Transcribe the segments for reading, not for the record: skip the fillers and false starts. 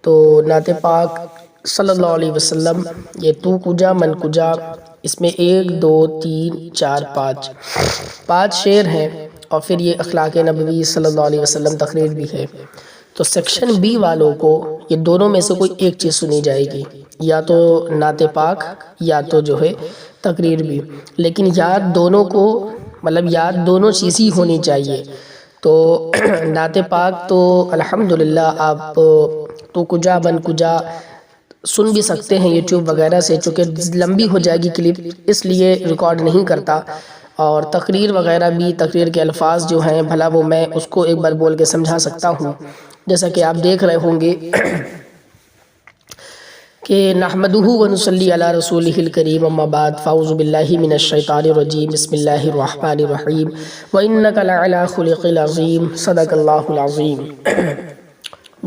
تو نعت پاک صلی اللہ علیہ وسلم، یہ تو کجا من کجا، اس میں 1 2 3 4 5 شعر ہیں، اور پھر یہ اخلاق نبوی صلی اللہ علیہ وسلم تقریر بھی ہے۔ تو سیکشن بی والوں کو یہ دونوں میں سے کوئی ایک چیز سنی جائے گی، یا تو نعت پاک یا تو جو ہے تقریر بھی، لیکن یاد دونوں کو، مطلب یاد دونوں چیز ہی ہونی چاہیے۔ تو نعت پاک تو الحمدللہ آپ تو کجا من کجا سن بھی سکتے ہیں یوٹیوب وغیرہ سے، چونکہ لمبی ہو جائے گی کلپ اس لیے ریکارڈ نہیں کرتا۔ اور تقریر وغیرہ بھی، تقریر کے الفاظ جو ہیں بھلا وہ میں اس کو ایک بار بول کے سمجھا سکتا ہوں، جیسا کہ آپ دیکھ رہے ہوں گے کہ نحمدہ ونصلی علی رسولہ الکریم، اما بعد، فاعوذ باللہ من الشیطان الرجیم، بسم اللہ الرحمن الرحیم، وَإِنَّكَ لَعَلَىٰ خُلُقٍ عَظِيمٍ، صدق اللہ العظیم۔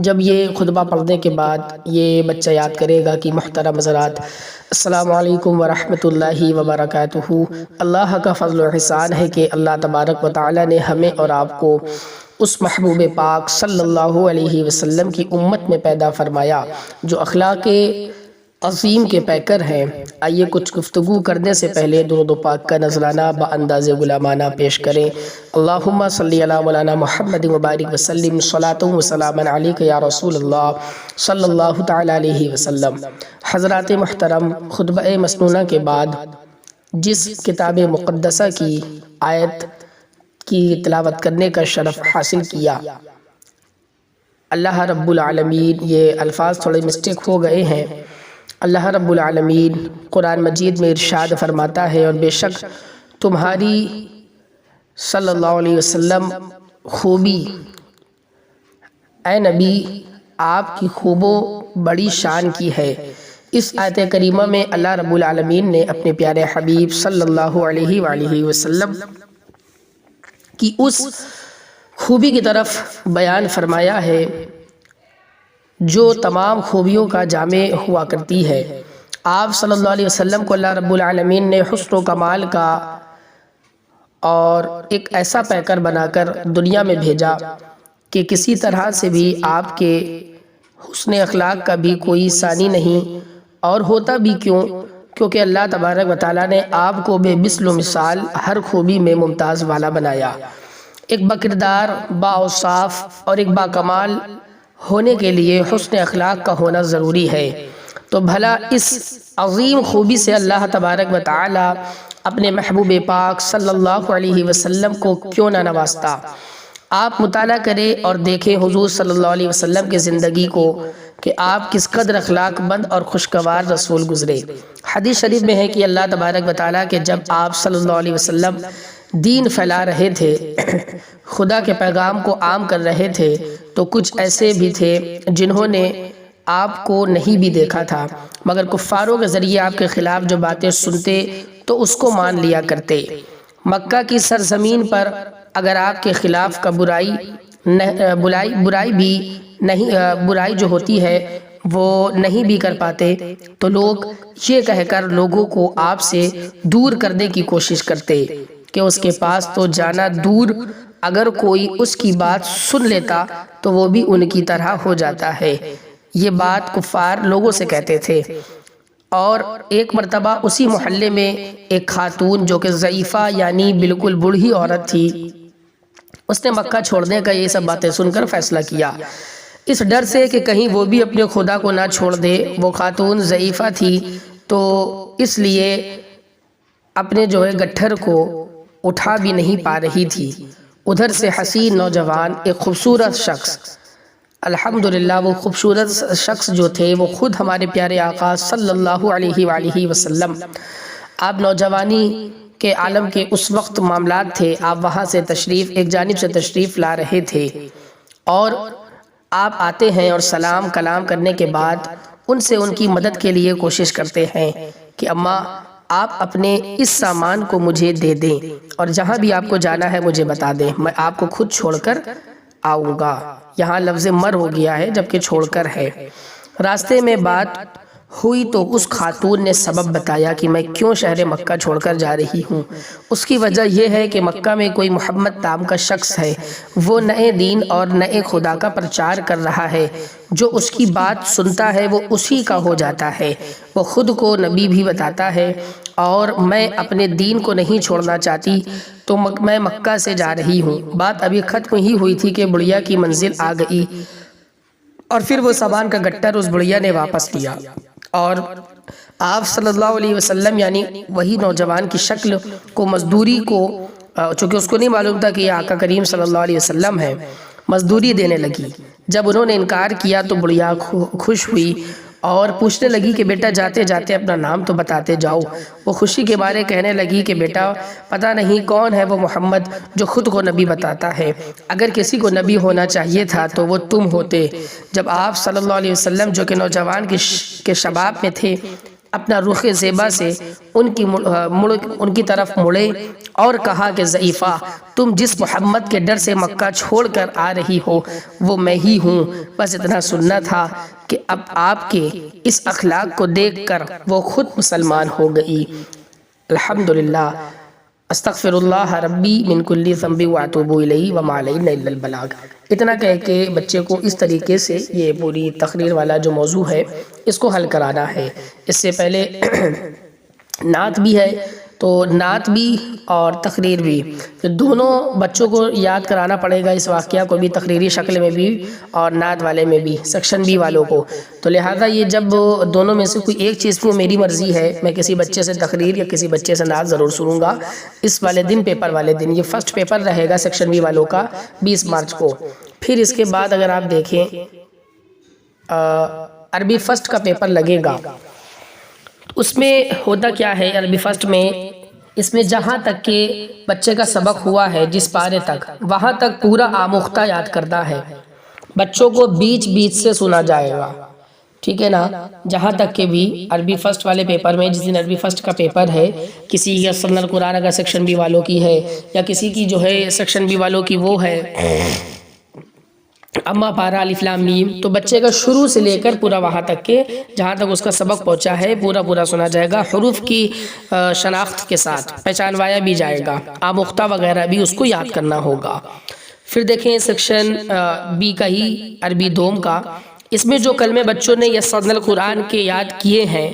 جب یہ خطبہ پڑھنے کے بعد یہ بچہ یاد کرے گا کہ محترم حضرات السلام علیکم ورحمۃ اللہ وبرکاتہ، اللہ کا فضل و احسان ہے کہ اللہ تبارک و تعالی نے ہمیں اور آپ کو اس محبوب پاک صلی اللہ علیہ وسلم کی امت میں پیدا فرمایا جو اخلاق عظیم کے پیکر ہیں۔ آئیے کچھ گفتگو کرنے سے پہلے درود و پاک کا نذرانہ بانداز غلامانہ پیش کریں۔ اللہم صلی علی مولانا محمد مبارک وسلم، صلاۃ و سلام علیک یا رسول اللہ صلی اللہ تعالی علیہ وسلم۔ حضرات محترم، خطبہ مسنونہ کے بعد جس کتاب مقدسہ کی آیت کی تلاوت کرنے کا شرف حاصل کیا، اللہ رب العالمین، یہ الفاظ تھوڑے مسٹیک ہو گئے ہیں، اللہ رب العالمین قرآن مجید میں ارشاد فرماتا ہے، اور بے شک تمہاری صلی اللہ علیہ وسلم خوبی، اے نبی آپ کی خوبو بڑی شان کی ہے۔ اس آیت کریمہ میں اللہ رب العالمین نے اپنے پیارے حبیب صلی اللہ علیہ وآلہ وسلم کی اس خوبی کی طرف بیان فرمایا ہے جو تمام خوبیوں کا جامع ہوا کرتی ہے۔ آپ صلی اللہ علیہ وسلم کو اللہ رب العالمین نے حسن و کمال کا اور ایک ایسا پیکر بنا کر دنیا میں بھیجا کہ کسی طرح سے بھی آپ کے حسن اخلاق کا بھی کوئی ثانی نہیں، اور ہوتا بھی کیونکہ اللہ تبارک و تعالیٰ نے آپ کو بے مثل و مثال ہر خوبی میں ممتاز والا بنایا۔ ایک باکردار، بااوصاف اور ایک باکمال ہونے کے لیے حسن اخلاق کا ہونا ضروری ہے۔ تو بھلا اس عظیم خوبی سے اللہ تبارک و تعالی اپنے محبوب پاک صلی اللہ علیہ وسلم کو کیوں نہ نوازتا؟ آپ مطالعہ کریں اور دیکھیں حضور صلی اللہ علیہ وسلم کی زندگی کو کہ آپ کس قدر اخلاق مند اور خوشگوار رسول گزرے۔ حدیث شریف میں ہے کہ اللہ تبارک و تعالیٰ کہ جب آپ صلی اللہ علیہ وسلم دین پھیلا رہے تھے، خدا کے پیغام کو عام کر رہے تھے، تو کچھ ایسے بھی تھے جنہوں نے آپ کو نہیں بھی دیکھا تھا، مگر کفاروں کے ذریعے آپ کے خلاف جو باتیں سنتے تو اس کو مان لیا کرتے۔ مکہ کی سرزمین پر اگر آپ کے خلاف کا برائی جو ہوتی ہے وہ نہیں بھی کر پاتے، تو لوگ یہ کہہ کر لوگوں کو آپ سے دور کرنے کی کوشش کرتے کہ اس کے پاس تو جانا دور، اگر کوئی اس کی بات سن لیتا تو وہ بھی ان کی طرح ہو جاتا ہے۔ یہ بات کفار لوگوں سے کہتے تھے۔ اور ایک مرتبہ اسی محلے میں ایک خاتون جو کہ ضعیفہ یعنی بالکل بوڑھی عورت تھی، اس نے مکہ چھوڑنے کا یہ سب باتیں سن کر فیصلہ کیا، اس ڈر سے کہ کہیں وہ بھی اپنے خدا کو نہ چھوڑ دے۔ وہ خاتون ضعیفہ تھی تو اس لیے اپنے جو ہے گٹھر کو اٹھا بھی نہیں پا رہی تھی۔ ادھر سے حسین نوجوان ایک خوبصورت شخص، الحمدللہ وہ خوبصورت شخص جو تھے وہ خود ہمارے پیارے آقا صلی اللہ علیہ وآلہ وسلم، آپ نوجوانی کے عالم کے اس وقت معاملات تھے، آپ وہاں سے ایک جانب سے تشریف لا رہے تھے، اور آپ آتے ہیں اور سلام کلام کرنے کے بعد ان سے ان کی مدد کے لیے کوشش کرتے ہیں کہ اماں آپ اپنے اس سامان کو مجھے دے دیں، اور جہاں بھی آپ کو جانا ہے مجھے بتا دیں، میں آپ کو خود چھوڑ کر آؤں گا۔ یہاں لفظ مر ہو گیا ہے جبکہ چھوڑ کر ہے۔ راستے میں بات ہوئی تو اس خاتون نے سبب بتایا کہ میں کیوں شہر مکہ چھوڑ کر جا رہی ہوں۔ اس کی وجہ یہ ہے کہ مکہ میں کوئی محمد نام کا شخص ہے، وہ نئے دین اور نئے خدا کا پرچار کر رہا ہے، جو اس کی بات سنتا ہے وہ اسی کا ہو جاتا ہے، وہ خود کو نبی بھی بتاتا ہے، اور میں اپنے دین کو نہیں چھوڑنا چاہتی تو میں مکہ سے جا رہی ہوں۔ بات ابھی ختم ہی ہوئی تھی کہ بڑھیا کی منزل آ گئی، اور پھر وہ سامان کا گٹر اس بڑھیا نے واپس لیا، اور آپ صلی اللہ علیہ وسلم یعنی وہی نوجوان کی شکل کو مزدوری کو، چونکہ اس کو نہیں معلوم تھا کہ یہ آقا کریم صلی اللہ علیہ وسلم ہے، مزدوری دینے لگی۔ جب انہوں نے انکار کیا تو بڑھیا خوش ہوئی اور پوچھنے لگی کہ بیٹا جاتے جاتے اپنا نام تو بتاتے جاؤ۔ وہ خوشی کے بارے کہنے لگی کہ بیٹا پتہ نہیں کون ہے وہ محمد جو خود کو نبی بتاتا ہے، اگر کسی کو نبی ہونا چاہیے تھا تو وہ تم ہوتے۔ جب آپ صلی اللہ علیہ وسلم جو کہ نوجوان کے شباب میں تھے اپنا رخ زیبا سے ان کی طرف مڑے اور کہا کہ ضعیفہ، تم جس محمد کے ڈر سے مکہ چھوڑ کر آ رہی ہو وہ میں ہی ہوں۔ بس اتنا سننا تھا کہ اب آپ کے اس اخلاق کو دیکھ کر وہ خود مسلمان ہو گئی۔ الحمدللہ، استغفر اللہ ربی من کل ذنب واتوب الیہ وما علینا الا البلاغ۔ اتنا کہہ کے بچے کو اس طریقے سے یہ پوری تقریر والا جو موضوع ہے اس کو حل کرانا ہے۔ اس سے پہلے نعت بھی ہے، تو نعت بھی اور تقریر بھی دونوں بچوں کو یاد کرانا پڑے گا، اس واقعہ کو بھی تقریری شکل میں بھی اور نعت والے میں بھی، سیکشن بی والوں کو۔ تو لہٰذا یہ جب دونوں میں سے کوئی ایک چیز کو میری مرضی ہے، میں کسی بچے سے تقریر یا کسی بچے سے نعت ضرور سنوں گا اس والے دن، پیپر والے دن۔ یہ فرسٹ پیپر رہے گا سیکشن بی والوں کا 20 مارچ کو۔ پھر اس کے بعد اگر آپ دیکھیں عربی فرسٹ کا پیپر لگے گا، اس میں ہوتا کیا ہے عربی فرسٹ میں، اس میں جہاں تک کہ بچے کا سبق ہوا ہے جس پارے تک، وہاں تک پورا آموختہ یاد کرتا ہے، بچوں کو بیچ بیچ سے سنا جائے گا، ٹھیک ہے نا؟ جہاں تک کہ بھی عربی فرسٹ والے پیپر میں، جس دن عربی فرسٹ کا پیپر ہے، کسی یا سنن القرآن اگر سیکشن بی والوں کی ہے، یا کسی کی جو ہے سیکشن بی والوں کی وہ ہے اما پارا الف لام میم، تو بچے کا شروع سے لے کر پورا وہاں تک کہ جہاں تک اس کا سبق پہنچا ہے پورا سنا جائے گا، حروف کی شناخت کے ساتھ پہچانوایا بھی جائے گا، آموختہ وغیرہ بھی اس کو یاد کرنا ہوگا۔ پھر دیکھیں سیکشن بی کا ہی عربی دوم کا، اس میں جو کلمے بچوں نے یسرنا القرآن کے یاد کیے ہیں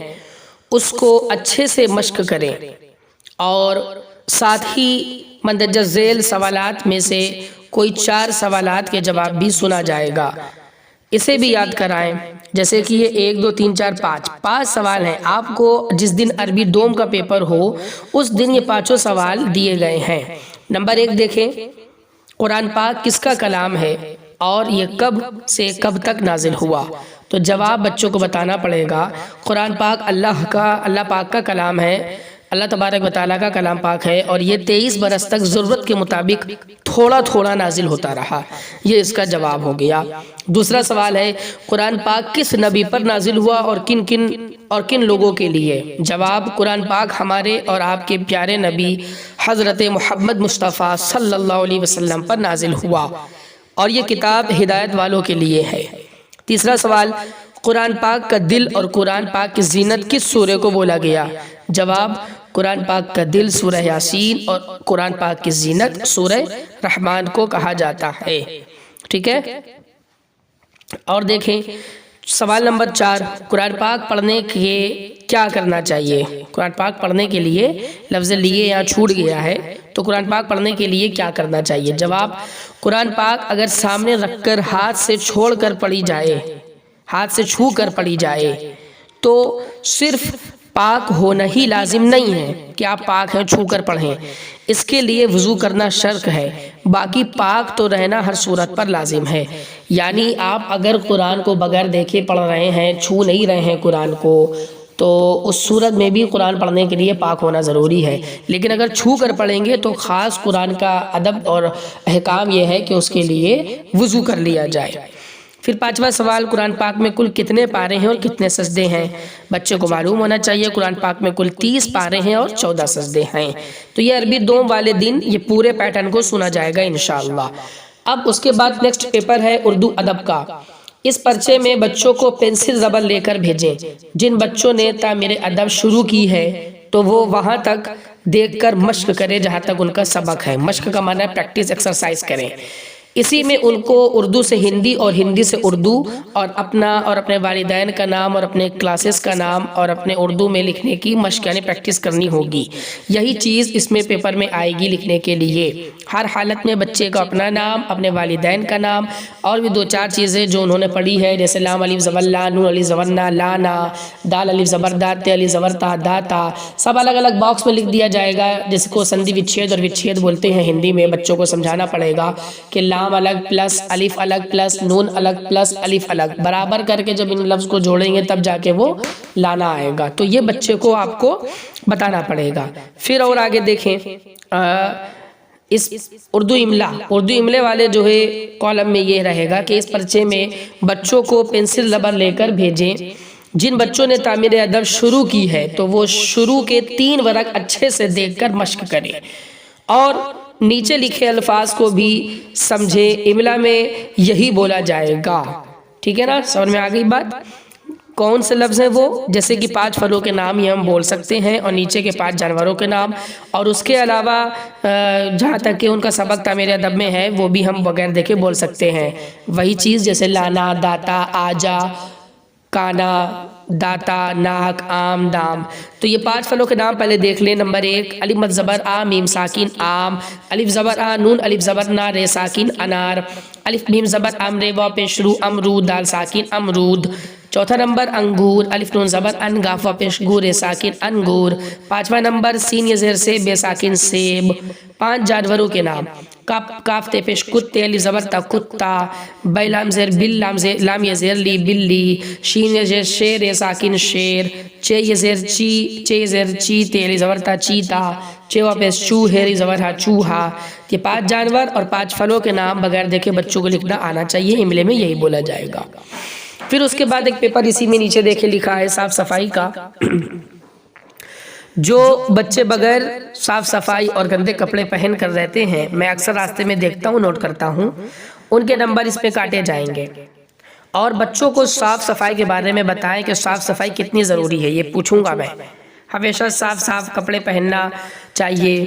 اس کو اچھے سے مشق کریں، اور ساتھ ہی مندرجہ ذیل سوالات میں سے کوئی 4 سوالات کے جواب بھی سنا جائے گا، اسے بھی یاد کرائیں۔ جیسے کہ یہ 1 2 3 4 5 سوال ہیں، آپ کو جس دن عربی دوم کا پیپر ہو اس دن یہ 5 سوال دیے گئے ہیں۔ نمبر 1 دیکھیں، قرآن پاک کس کا کلام ہے اور یہ کب سے کب تک نازل ہوا؟ تو جواب بچوں کو بتانا پڑے گا۔ قرآن پاک اللہ پاک کا کلام ہے، اللہ تبارک و تعالیٰ کا کلام پاک ہے، اور یہ 23 برس تک ضرورت کے مطابق تھوڑا نازل ہوتا رہا، یہ اس کا جواب ہو گیا۔ دوسرا سوال ہے، قرآن پاک کس نبی پر نازل ہوا اور کن لوگوں کے لیے؟ جواب، قرآن پاک ہمارے اور آپ کے پیارے نبی حضرت محمد مصطفیٰ صلی اللہ علیہ وسلم پر نازل ہوا، اور یہ کتاب ہدایت والوں کے لیے ہے۔ تیسرا سوال، قرآن پاک کا دل اور قرآن پاک کی زینت کس سورے کو بولا گیا؟ جواب، قرآن پاک کا دل سورہ یاسین اور قرآن پاک کی زینت سورہ رحمان کو کہا جاتا ہے، ٹھیک ہے؟ اور دیکھیں سوال نمبر 4، قرآن پاک پڑھنے کے کیا کرنا چاہیے؟ قرآن پاک پڑھنے کے لیے لفظ لیے یہاں چھوٹ گیا ہے، تو قرآن پاک پڑھنے کے لیے کیا کرنا چاہیے؟ جواب، قرآن پاک اگر سامنے رکھ کر ہاتھ سے چھوڑ کر پڑھی جائے، ہاتھ سے چھو کر پڑھی جائے تو صرف پاک ہونا ہی لازم نہیں ہے کہ آپ پاک ہیں چھو کر پڑھیں، اس کے لیے وضو کرنا شرط ہے، باقی پاک تو رہنا ہر صورت پر لازم ہے۔ یعنی آپ اگر قرآن کو بغیر دیکھے پڑھ رہے ہیں، چھو نہیں رہے ہیں قرآن کو، تو اس صورت میں بھی قرآن پڑھنے کے لیے پاک ہونا ضروری ہے، لیکن اگر چھو کر پڑھیں گے تو خاص قرآن کا ادب اور احکام یہ ہے کہ اس کے لیے وضو کر لیا جائے۔ پھر 5واں سوال، قرآن پاک میں کل کتنے پارے ہیں اور کتنے سجدے ہیں؟ بچے کو معلوم ہونا چاہیے قرآن پاک میں کل 30 پارے ہیں اور 14 سجدے ہیں۔ تو یہ عربی دوم والے دن یہ پورے پیٹرن کو سنا جائے گا انشاءاللہ۔ اب اس کے بعد نیکسٹ پیپر ہے اردو ادب کا۔ اس پرچے میں بچوں کو پینسل ربر لے کر بھیجیں۔ جن بچوں نے تعمیر ادب شروع کی ہے تو وہ وہاں تک دیکھ کر مشق کریں جہاں تک ان کا سبق ہے۔ مشق کا معنی ہے پریکٹس، ایکسرسائز کریں۔ اسی میں ان کو اردو سے ہندی اور ہندی سے اردو اور اپنے والدین کا نام اور اپنے کلاسز کا نام اور اپنے اردو میں لکھنے کی مشق یعنی پریکٹس کرنی ہوگی۔ یہی چیز اس میں پیپر میں آئے گی لکھنے کے لیے۔ ہر حالت میں بچے کا اپنا نام، اپنے والدین کا نام اور بھی 2-4 چیزیں جو انہوں نے پڑھی ہے، جیسے لام الف زبر لا، نون الف زبر نا لانا، دال الف زبر دا، تے الف زبر تا داتا، سب الگ الگ باکس میں لکھ دیا جائے گا، جس کو سندھی وچھید اور وچھید بولتے ہیں ہندی میں۔ بچوں کو سمجھانا پڑے گا کہ لام الگ پلس الف الگ پلس نون الگ پلس الف الگ برابر کر کے جب ان لفظ کو جوڑیں گے تب جا کے وہ لانا آئے گا۔ تو یہ بچے کو آپ کو بتانا پڑے گا۔ پھر اور آگے دیکھیں اس اردو املے والے جو ہے کالم میں یہ رہے گا کہ اس پرچے میں بچوں کو پینسل ربر لے کر بھیجیں۔ جن بچوں نے تعمیر ادب شروع کی ہے تو وہ شروع کے 3 ورق اچھے سے دیکھ کر مشق کریں اور نیچے لکھے الفاظ کو بھی سمجھے۔ املا میں یہی بولا جائے گا، ٹھیک ہے نا؟ سمجھ میں آ گئی بات؟ کون سے لفظ ہیں وہ؟ جیسے کہ 5 پھلوں کے نام ہی ہم بول سکتے ہیں اور نیچے کے 5 جانوروں کے نام، اور اس کے علاوہ جہاں تک کہ ان کا سبق تعمیر ادب میں ہے وہ بھی ہم بغیر دیکھے بول سکتے ہیں۔ وہی چیز جیسے لانا، داتا، آجا، کانا، داتا، ناک، آم، دام۔ تو یہ 5 پھلوں کے نام پہلے دیکھ لیں۔ نمبر 1 الف مد زبر آ میم ساکن آم، الف زبر آ نون الف زبر نا رے ساکن انار، الف میم زبر ام رے وا پیش رو امرود دال ساکن امرود۔ چوتھا نمبر انگور، الف نون زبر ان گاف وا پیش گو رے ساکن انگور۔ 5واں نمبر سین یہ زیر سے بے ساکن سیب۔ 5 جانوروں کے نام، کاف تے پیش کتے الف زبر تا کتا، بے لام زیر بل لام یہ زیر لی بلی، شین یہ زیر شیر یہ ساکن شیر، چے یہ زیر چیتے الف زبر تا چیتا، چیوا پیش چوہے الف زبر ہا چوہا۔ یہ 5 جانور اور 5 پھلوں کے نام بغیر دیکھے بچوں کو لکھنا آنا چاہیے۔ املے میں یہی بولا جائے گا۔ پھر اس کے بعد ایک پیپر اسی میں نیچے دیکھے لکھا ہے صاف صفائی کا۔ جو بچے بغیر صاف صفائی اور گندے کپڑے پہن کر رہتے ہیں، میں اکثر راستے میں دیکھتا ہوں، نوٹ کرتا ہوں، ان کے نمبر اس پہ کاٹے جائیں گے۔ اور بچوں کو صاف صفائی کے بارے میں بتائیں کہ صاف صفائی کتنی ضروری ہے، یہ پوچھوں گا میں۔ ہمیشہ صاف کپڑے پہننا چاہیے،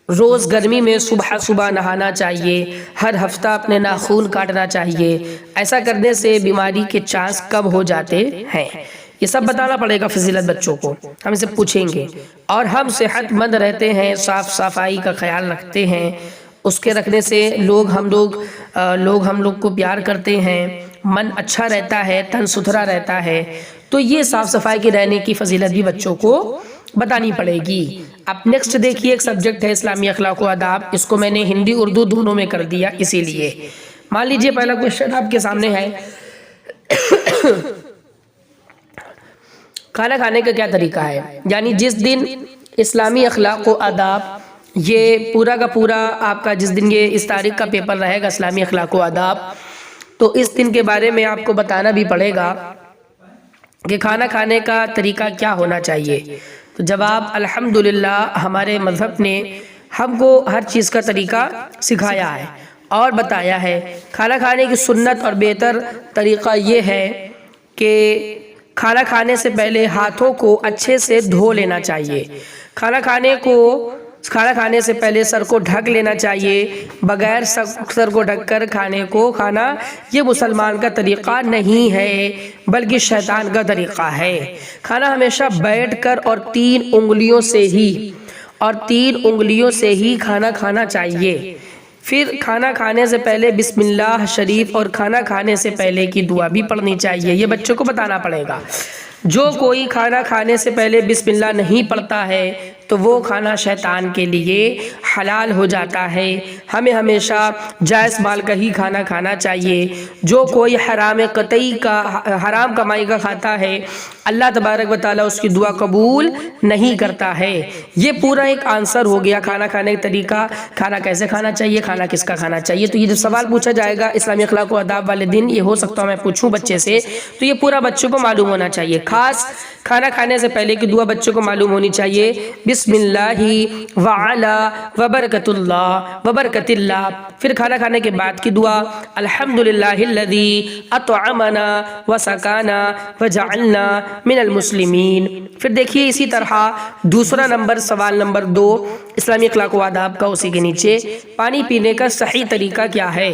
روز گرمی میں صبح نہانا چاہیے، ہر ہفتہ اپنے ناخون کاٹنا چاہیے۔ ایسا کرنے سے بیماری کے چانس کم ہو جاتے ہیں۔ یہ سب بتانا پڑے گا فضیلت بچوں کو، ہم اسے پوچھیں گے۔ اور ہم صحت مند رہتے ہیں، صاف صفائی کا خیال رکھتے ہیں، اس کے رکھنے سے ہم لوگ کو پیار کرتے ہیں، من اچھا رہتا ہے، تن ستھرا رہتا ہے۔ تو یہ صاف صفائی کی رہنے کی فضیلت بھی بچوں کو بتانی پڑے گی۔ اب نیکسٹ دیکھیے، ایک سبجیکٹ ہے اسلامی اخلاق و آداب۔ اس کو میں نے ہندی اردو دونوں میں کر دیا اسی لیے۔ مان لیجئے پہلا کوشچن آپ کے سامنے ہے، کھانا کھانے کا کیا طریقہ ہے؟ یعنی جس دن اسلامی اخلاق و آداب یہ پورا کا پورا آپ کا جس دن یہ اس تاریخ کا پیپر رہے گا اسلامی اخلاق و آداب، تو اس دن کے بارے میں آپ کو بتانا بھی پڑے گا کہ کھانا کھانے کا طریقہ کیا ہونا چاہیے۔ تو جواب الحمدللہ ہمارے مذہب نے ہم کو ہر چیز کا طریقہ سکھایا ہے اور بتایا ہے۔ کھانا کھانے کی سنت اور بہتر طریقہ یہ ہے کہ کھانا کھانے سے پہلے ہاتھوں کو اچھے سے دھو لینا چاہیے۔ کھانا کھانے سے پہلے سر کو ڈھک لینا چاہیے۔ بغیر سر کو ڈھک کر کھانا یہ مسلمان کا طریقہ نہیں ہے بلکہ شیطان کا طریقہ ہے۔ کھانا ہمیشہ بیٹھ کر اور 3 انگلیوں سے ہی کھانا کھانا چاہیے۔ پھر کھانا کھانے سے پہلے بسم اللہ شریف اور کھانا کھانے سے پہلے کی دعا بھی پڑھنی چاہیے۔ یہ بچوں کو بتانا پڑے گا۔ جو کوئی کھانا کھانے سے پہلے بسم اللہ نہیں پڑھتا ہے تو وہ کھانا شیطان کے لیے حلال ہو جاتا ہے۔ ہمیں ہمیشہ جائز مال کا ہی کھانا کھانا چاہیے۔ جو کوئی حرام کمائی کا کھاتا ہے اللہ تبارک و تعالیٰ اس کی دعا قبول نہیں کرتا ہے۔ یہ پورا ایک آنسر ہو گیا کھانا کھانے کا طریقہ، کھانا کیسے کھانا چاہیے، کھانا کس کا کھانا چاہیے۔ تو یہ جب سوال پوچھا جائے گا اسلامی اخلاق و آداب والے دن، یہ ہو سکتا ہے میں پوچھوں بچے سے، تو یہ پورا بچوں کو معلوم ہونا چاہیے۔ خاص کھانا کھانے سے پہلے کی دعا بچوں کو معلوم ہونی چاہیے۔ بسم اللہ وعلا وبرکت اللہ وبرکت اللہ. پھر کھانا کھانے کے بعد کی دعا الحمدللہ الذی اطعمنا وسقانا وجعلنا من المسلمین. پھر دیکھیے اسی طرح دوسرا نمبر سوال نمبر 2 اسلامی اخلاق و آداب کا، اسی کے نیچے پانی پینے کا صحیح طریقہ کیا ہے.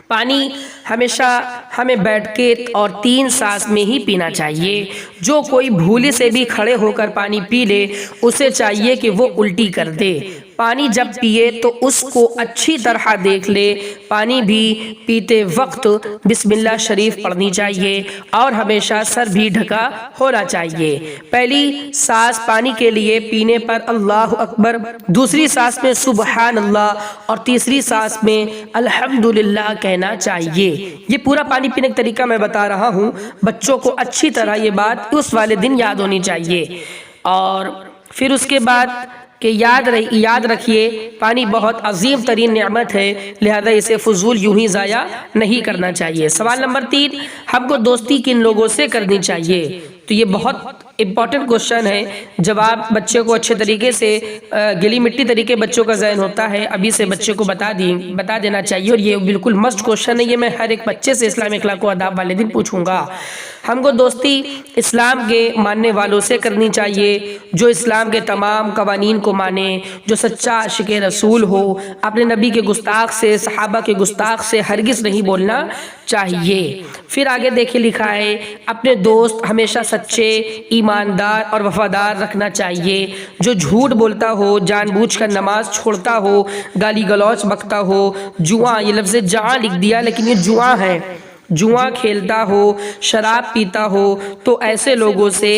پانی ہمیشہ ہمیں بیٹھ کے اور 3 سانس میں ہی پینا چاہیے. جو کوئی بھولے سے بھی کھڑے ہو کر پانی پی لے اسے چاہیے کہ وہ الٹی کر دے. پانی جب پیے تو اس کو اچھی طرح دیکھ لے. پانی بھی پیتے وقت بسم اللہ شریف پڑھنی چاہیے اور ہمیشہ سر بھی ڈھکا ہونا چاہیے. پہلی سانس پانی کے لیے پینے پر اللہ اکبر، دوسری سانس میں سبحان اللہ اور تیسری سانس میں الحمدللہ کہنا چاہیے. یہ پورا پانی پینے کا طریقہ میں بتا رہا ہوں. بچوں کو اچھی طرح یہ بات اس والے دن یاد ہونی چاہیے. اور پھر اس کے بعد کہ یاد رکھیے پانی بہت عظیم ترین نعمت ہے، لہذا اسے فضول یوں ہی ضائع نہیں کرنا چاہیے. سوال نمبر 3 ہم کو دوستی کن لوگوں سے کرنی چاہیے. تو یہ بہت امپورٹنٹ کوشچن ہے. جواب بچے کو اچھے طریقے سے گلی مٹی طریقے بچوں کا ذہن ہوتا ہے، ابھی سے بچے کو بتا دینا چاہیے. اور یہ بالکل مسٹ کوشچن ہے، یہ میں ہر ایک بچے سے اسلامی اخلاق و آداب والے دن پوچھوں گا. ہم کو دوستی اسلام کے ماننے والوں سے کرنی چاہیے جو اسلام کے تمام قوانین کو مانے، جو سچا عاشق رسول ہو. اپنے نبی کے گستاخ سے، صحابہ کے گستاخ سے ہرگز نہیں بولنا چاہیے. پھر آگے دیکھیں لکھا ہے اپنے دوست ہمیشہ سچے، ایماندار اور وفادار رکھنا چاہیے. جو جھوٹ بولتا ہو، جان بوجھ کر نماز چھوڑتا ہو، گالی گلوچ بکتا ہو، جوا، یہ لفظ جعاں لکھ دیا لیکن یہ جوا ہے، جوا کھیلتا ہو، شراب پیتا ہو تو ایسے لوگوں سے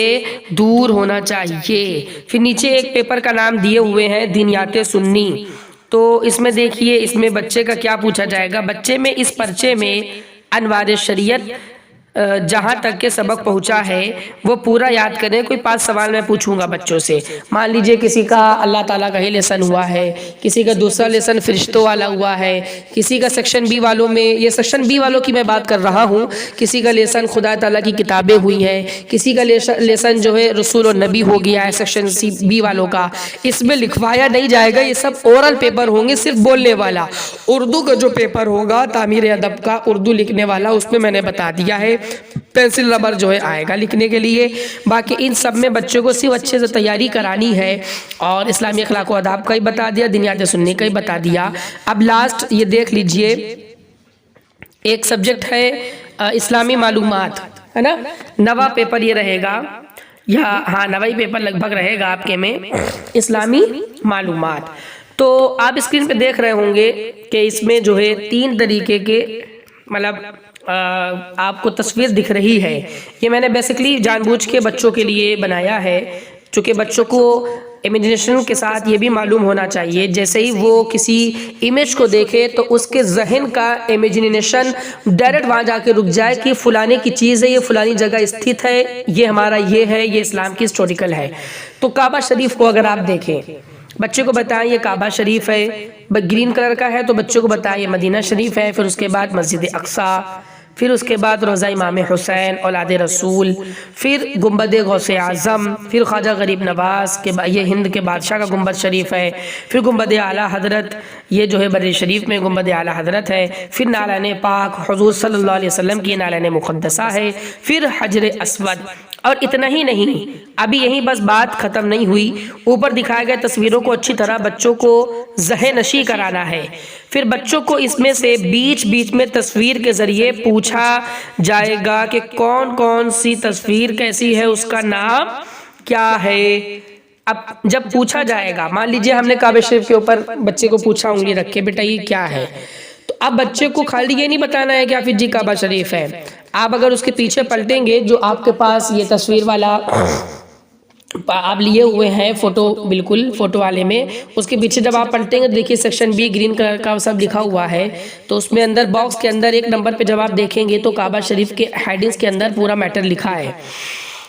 دور ہونا چاہیے. پھر نیچے ایک پیپر کا نام دیے ہوئے ہیں دینیات سنی. تو اس میں دیکھیے اس میں بچے کا کیا پوچھا جائے گا. بچے میں اس پرچے میں انوار شریعت جہاں تک کے سبق پہنچا ہے وہ پورا یاد کریں. کوئی 5 سوال میں پوچھوں گا بچوں سے. مان لیجئے کسی کا اللہ تعالیٰ کا ہی لیسن ہوا ہے، کسی کا دوسرا لیسن فرشتوں والا ہوا ہے، کسی کا سیکشن بی والوں میں، یہ سیکشن بی والوں کی میں بات کر رہا ہوں، کسی کا لیسن خدا تعالیٰ کی کتابیں ہوئی ہیں، کسی کا لیسن جو ہے رسول و نبی ہو گیا ہے سیکشن سی بی والوں کا. اس میں لکھوایا نہیں جائے گا، یہ سب اورل پیپر ہوں گے صرف بولنے والا. اردو کا جو پیپر ہوگا تعمیر ادب کا اردو لکھنے والا، اس میں نے بتا دیا ہے پینسل ربر جو ہے آئے گا لکھنے کے لیے. باقی ان سب میں بچوں کو صرف اچھے سے تیاری کرانی ہے. اور اسلامی اخلاق و آداب کا ہی بتا دیا، دینیات سنی کا ہی بتا دیا. اب لاسٹ یہ دیکھ لیجئے ایک سبجیکٹ ہے اسلامی معلومات، ہے نا. نواں پیپر یہ رہے گا، یا ہاں نواں پیپر لگ بھگ رہے گا آپ کے میں اسلامی معلومات. تو آپ اسکرین پہ دیکھ رہے ہوں گے کہ اس میں جو ہے 3 طریقے کے مطلب آپ کو تصویر دکھ رہی ہے. یہ میں نے بیسیکلی جان بوجھ کے بچوں کے لیے بنایا ہے، چونکہ بچوں کو امیجنیشن کے ساتھ یہ بھی معلوم ہونا چاہیے جیسے ہی وہ کسی امیج کو دیکھے تو اس کے ذہن کا امیجنیشن ڈائریکٹ وہاں جا کے رک جائے کہ فلانے کی چیز ہے، یہ فلانی جگہ استھت ہے، یہ ہمارا یہ ہے، یہ اسلام کی ہسٹوریکل ہے. تو کعبہ شریف کو اگر آپ دیکھیں، بچے کو بتائیں یہ کعبہ شریف ہے، گرین کلر کا ہے تو بچوں کو بتائیں یہ مدینہ شریف ہے. پھر اس کے بعد مسجد اقصیٰ، پھر اس کے بعد روضہ امام حسین اولاد رسول، پھر گنبد غوث اعظم، پھر خواجہ غریب نواز کے یہ ہند کے بادشاہ کا گنبد شریف ہے، پھر گنبد اعلیٰ حضرت، یہ جو ہے بری شریف میں گنبد اعلیٰ حضرت ہے، پھر نالین پاک حضور صلی اللہ علیہ وسلم کی نالین مقدسہ ہے، پھر حجر اسود. اور اتنا ہی نہیں، ابھی یہیں بس بات ختم نہیں ہوئی، اوپر دکھائے گئے تصویروں کو اچھی طرح بچوں کو ذہن نشی کرانا ہے. پھر بچوں کو اس میں سے بیچ میں تصویر کے ذریعے پوچھا جائے گا کہ کون کون سی تصویر کیسی ہے، اس کا نام کیا ہے. اب جب پوچھا جائے گا، مان لیجئے ہم نے کعبہ شریف کے اوپر بچے کو پوچھا انگلی رکھ کے بیٹا یہ کیا ہے، تو اب بچے کو خالی یہ نہیں بتانا ہے کہ آپ جی کعبہ شریف ہے. آپ اگر اس کے پیچھے پلٹیں گے، جو آپ کے پاس یہ تصویر والا آپ لیے ہوئے ہیں فوٹو، بالکل فوٹو والے میں، اس کے پیچھے جب آپ پلٹیں گے دیکھیے سیکشن بی گرین کلر کا سب لکھا ہوا ہے. تو اس میں اندر باکس کے اندر 1 نمبر پہ جب آپ دیکھیں گے تو کعبہ شریف کے ہیڈنگز کے اندر پورا میٹر لکھا ہے.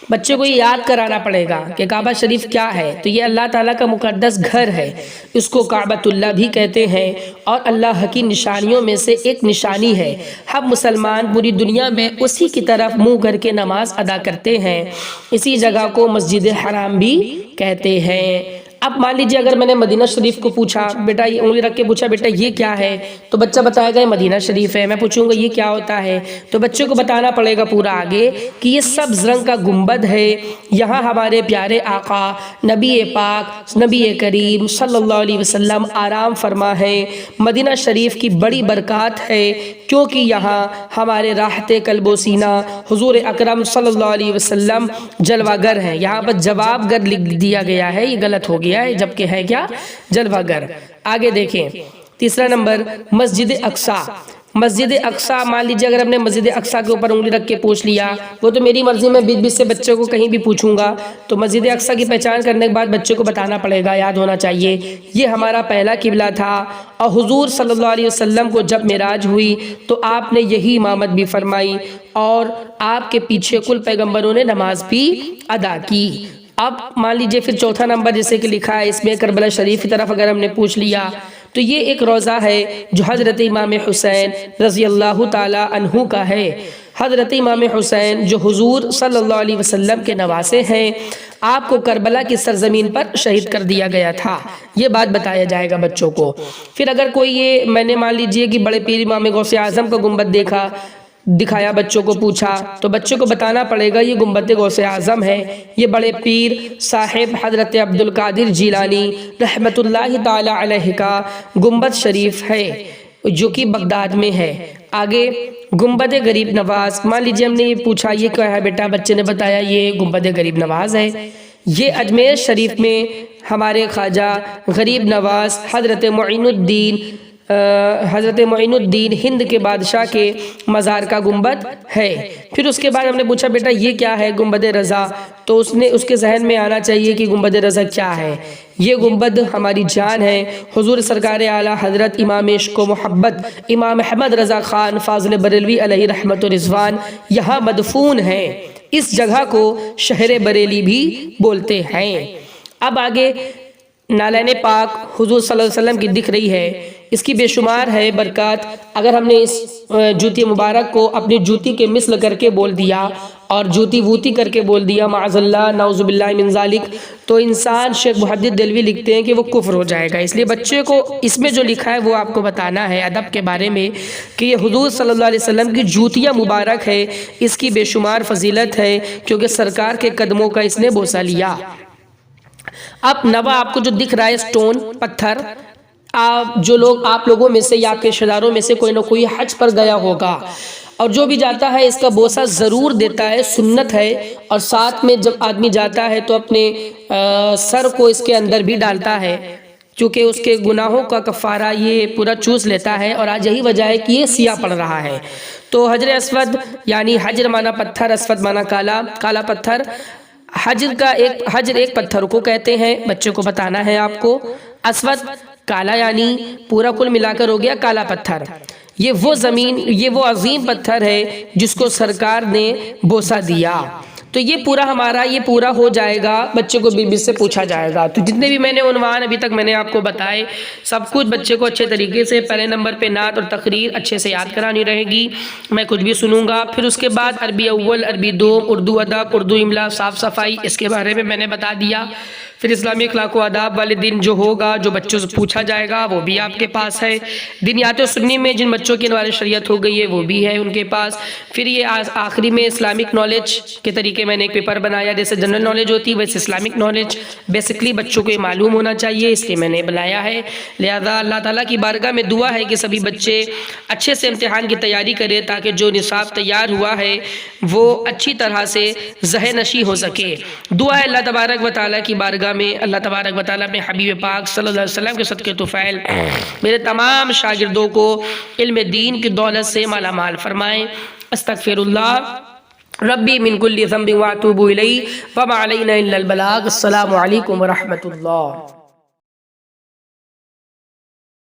بچے کو یہ یاد کرانا پڑے گا کہ کعبہ شریف کیا ہے، تو یہ اللہ تعالیٰ کا مقدس گھر ہے، اس کو کعبۃ اللہ بھی کہتے ہیں، اور اللہ کی نشانیوں میں سے ایک نشانی ہے۔ ہم مسلمان پوری دنیا میں اسی کی طرف منہ کر کے نماز ادا کرتے ہیں، اسی جگہ کو مسجد حرام بھی کہتے ہیں۔ اب مان لیجیے اگر میں نے مدینہ شریف کو پوچھا، بیٹا یہ انگلی رکھ کے پوچھا بیٹا یہ کیا ہے، تو بچہ بتائے گا یہ مدینہ شریف ہے۔ میں پوچھوں گا یہ کیا ہوتا ہے، تو بچے کو بتانا پڑے گا پورا آگے کہ یہ سبز رنگ کا گنبد ہے، یہاں ہمارے پیارے آقا نبی پاک نبی کریم صلی اللہ علیہ وسلم آرام فرما ہے۔ مدینہ شریف کی بڑی برکات ہے کیونکہ یہاں ہمارے راحت قلب و سینہ حضور اکرم صلی اللہ علیہ وسلم جلوہ گر ہیں۔ یہاں پر جواب گر لکھ دیا گیا ہے، یہ غلط ہو گیا ہے، جبکہ ہے کیا جلوہ گر۔ آگے دیکھیں تیسرا نمبر مسجد اقصیٰ۔ مسجد اقصیٰ مان لیجیے اگر ہم نے مسجد اقصیٰ کے اوپر انگلی رکھ کے پوچھ لیا، وہ تو میری مرضی میں بیچ بیچ سے بچے کو کہیں بھی پوچھوں گا، تو مسجد اقصیٰ کی پہچان کرنے کے بعد بچے کو بتانا پڑے گا، یاد ہونا چاہیے یہ ہمارا پہلا قبلہ تھا، اور حضور صلی اللہ علیہ وسلم کو جب معراج ہوئی تو آپ نے یہی امامت بھی فرمائی، اور آپ کے پیچھے کل پیغمبروں نے نماز بھی ادا کی۔ اب مان لیجئے پھر چوتھا نمبر جیسے کہ لکھا ہے اس میں کربلا شریف کی طرف اگر ہم نے پوچھ لیا، تو یہ ایک روضہ ہے جو حضرت امام حسین رضی اللہ تعالی عنہ کا ہے۔ حضرت امام حسین جو حضور صلی اللہ علیہ وسلم کے نواسے ہیں، آپ کو کربلا کی سرزمین پر شہید کر دیا گیا تھا، یہ بات بتایا جائے گا بچوں کو۔ پھر اگر کوئی یہ میں نے مان لیجئے کہ بڑے پیر امام غوث اعظم کا گنبد دکھایا بچوں کو پوچھا، تو بچوں کو بتانا پڑے گا یہ گنبد غوث اعظم ہے، یہ بڑے پیر صاحب حضرت عبد القادر جیلانی رحمت اللہ تعالی علیہ کا گنبد شریف ہے جو کہ بغداد میں ہے۔ آگے گنبد غریب نواز، مان لیجیے ہم نے یہ پوچھا یہ کیا ہے بیٹا، بچے نے بتایا یہ گنبد غریب نواز ہے، یہ اجمیر شریف میں ہمارے خواجہ غریب نواز حضرت معین الدین ہند کے بادشاہ کے مزار کا گنبد ہے۔ پھر اس کے بعد ہم نے پوچھا بیٹا یہ کیا ہے گنبد رضا، تو اس کے ذہن میں آنا چاہیے کہ گنبد رضا کیا ہے۔ یہ گنبد ہماری جان ہے، حضور سرکار اعلیٰ حضرت امام عشق و محبت امام احمد رضا خان فاضل بریلوی علیہ رحمت و رضوان یہاں مدفون ہیں، اس جگہ کو شہر بریلی بھی بولتے ہیں۔ اب آگے نالین پاک حضور صلی اللہ علیہ وسلم کی دکھ رہی ہے، اس کی بے شمار ہے برکات۔ اگر ہم نے اس جوتی مبارک کو اپنی جوتی کے مثل کر کے بول دیا اور جوتی ووتی کر کے بول دیا معاذ اللہ نعوذ باللہ من ذالک، تو انسان شیخ محدث دہلوی لکھتے ہیں کہ وہ کفر ہو جائے گا۔ اس لیے بچے کو اس میں جو لکھا ہے وہ آپ کو بتانا ہے ادب کے بارے میں کہ یہ حضور صلی اللہ علیہ وسلم کی جوتیاں مبارک ہے، اس کی بے شمار فضیلت ہے کیونکہ سرکار کے قدموں کا اس نے بوسہ لیا۔ اب نوا آپ کو جو دکھ رہا ہے سٹون پتھر، آپ لوگوں میں سے یا آپ کے رشتہ داروں میں سے کوئی نہ کوئی حج پر گیا ہوگا، اور جو بھی جاتا ہے اس کا بوسہ ضرور دیتا ہے، سنت ہے، اور ساتھ میں جب آدمی جاتا ہے تو اپنے سر کو اس کے اندر بھی ڈالتا ہے چونکہ اس کے گناہوں کا کفارہ یہ پورا چوس لیتا ہے، اور آج یہی وجہ ہے کہ یہ سیاہ پڑ رہا ہے۔ تو حجر اسود یعنی حجر مانا پتھر، اسود مانا کالا، کالا پتھر، حجر ایک پتھر کو کہتے ہیں، بچے کو بتانا ہے آپ کو۔ اسود کالا یعنی پورا کل ملا کر ہو گیا کالا پتھر، یہ وہ عظیم پتھر ہے جس کو سرکار نے بوسہ دیا۔ تو یہ پورا ہمارا یہ پورا ہو جائے گا، بچے کو بیچ سے پوچھا جائے گا۔ تو جتنے بھی میں نے عنوان ابھی تک میں نے آپ کو بتائے سب کچھ بچے کو اچھے طریقے سے پہلے نمبر پہ نعت اور تقریر اچھے سے یاد کرانی رہے گی، میں کچھ بھی سنوں گا۔ پھر اس کے بعد عربی اول، عربی دوم، اردو ادب، اردو املا، صاف صفائی، اس کے بارے میں نے بتا دیا۔ پھر اسلامی اخلاق و آداب والے دن جو ہوگا جو بچوں سے پوچھا جائے گا وہ بھی آپ کے پاس ہے۔ دینیات و سنی میں جن بچوں کی انوار شریعت ہو گئی ہے وہ بھی ہے ان کے پاس۔ پھر یہ آخری میں اسلامک نالج کے طریقے میں نے ایک پیپر بنایا، جیسے جنرل نالج ہوتی ہے ویسے اسلامک نالج بیسکلی بچوں کو یہ معلوم ہونا چاہیے، اس لیے میں نے بنایا ہے۔ لہذا اللہ تعالیٰ کی بارگاہ میں دعا ہے کہ سبھی بچے اچھے سے امتحان کی تیاری کریں تاکہ جو نصاب تیار ہوا ہے وہ اچھی طرح سے ذہن نشیں ہو سکے۔ دعا ہے اللہ تبارک و تعالیٰ کی بارگاہ میں، اللہ تبارک و تعالیٰ میں حبیب پاک صلی اللہ علیہ وسلم کے صدقے طفیل میرے تمام شاگردوں کو علم دین کی دولت سے مالا مال فرمائیں۔ استغفر اللہ ربی من کل ذنب واتوب الیہ وما علینا الا البلاغ۔ السلام علیکم ورحمۃ اللہ۔